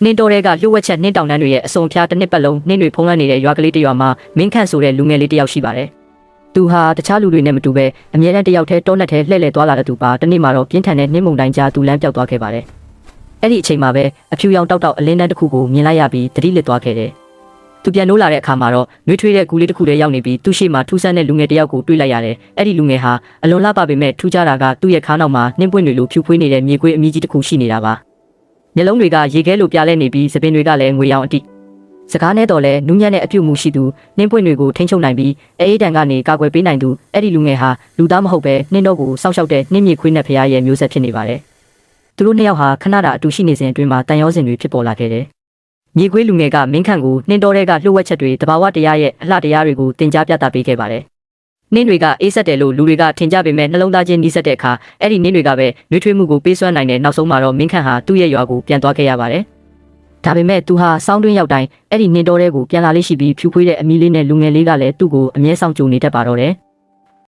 နှင်းတော်တွေကလှုပ်ဝက်ချက်နှင်းတောင်တန်းတွေရဲ့အစုံဖျားတစ်နှစ်ပတ်လုံးနှင်းတွေဖုံးလွှမ်းနေတဲ့ရွာကလေးတစ်ရွာမှာမင်းခန့်ဆိုတဲ့လူငယ်လေးတစ်ယောက်ရှိပါတယ်။သူဟာတခြားလူတွေနဲ့မတူပဲအမြဲတမ်းတစ်ယောက်တည်းတောနက်ထဲလှည့်လည်သွားလာတဲ့သူပါတနေ့မှာတော့ပြင်းထန်တဲ့နှင်းမုန်တိုင်းကြားသူလမ်းပြောက်သွားခဲ့ပါတယ်။အဲ့ဒီအချိန်မှာပဲအဖြူရောင်တောက်တောက်အလင်းတန်းတစ်ခုကိုမြင်လိုက်ရပြီးသတိလစ်သွားခဲ့တယ်။သူပြန်နိုးလာတဲ့အခါမှာတော့နှွေးထွေးတဲ့ကူလေးတစ်ခုတည်းရောက်နေပြီးသူ့ရှေ့မှာထူးဆန်းတဲ့လူငယ်တစ်ယောက်ကိုတွေ့လိုက်ရတယ်။အဲ့ဒီလူငယ်ဟာအလွန်လှပပေမဲ့ထူးခြားတာကသူ့ရဲ့ခါးနောက်မှာနှင်းပွင့်တွေလိုဖြူဖွေးနေတဲ့မြေကွေးအမြင့်ကြီးတစ်ခုရှိနေတာပါ။မျက်လုံးတွေကရေခဲလိုပြားလဲနေပြီးစပင်တွေကလည်းငွေရောင်အတိစကားနဲ့တော့လဲနူးညံ့တဲ့အပြုတ်မှုရှိသူနှင်းပွင့်တွေကိုထိန်းချုပ်နိုင်ပြီးအေးတန်ကနေကာကွယ်ပေးနိုင်သူအဲ့ဒီလူငယ်ဟာလူသားမဟုတ်ပဲနှင်းတော့ကိုစောင့်ရှောက်တဲ့နှင်းမြေခွေးနဲ့ဖရားရဲ့မျိုးဆက်ဖြစ်နေပါတယ်။သူတို့နှစ်ယောက်ဟာခဏတာအတူရှိနေစဉ်အတွင်းမှာတန်ရောစင်တွေဖြစ်ပေါ်လာခဲ့တယ်။မြေခွေးလူငယ်ကမင်းခန့်ကိုနှင်းတော်တွေကလှုပ်ဝက်ချက်တွေတဘာဝတရားရဲ့အလှတရားတွေကိုတင် जा ပြသပေးခဲ့ပါတယ်။နှင်းတွေကအေးဆက်တယ်လို့လူတွေကထင်ကြပေမဲ့နှလုံးသားချင်းနှီးဆက်တဲ့အခါအဲ့ဒီနှင်းတွေကပဲနှွေးထွေးမှုကိုပေးစွမ်းနိုင်တဲ့နောက်ဆုံးမှာတော့မင်းခန့်ဟာသူ့ရဲ့ရွာကိုပြန်သွားခဲ့ရပါတယ်။ဒါပေမဲ့သူဟာစောင်းတွင်းရောက်တိုင်းအဲ့ဒီနှင်းတော်တွေကိုပြန်လာလေးရှိပြီးဖြူဖွေးတဲ့အမီလေးနဲ့လူငယ်လေးကလည်းသူ့ကိုအမြဲဆောင်ကြုံနေတတ်ပါတော့တယ်။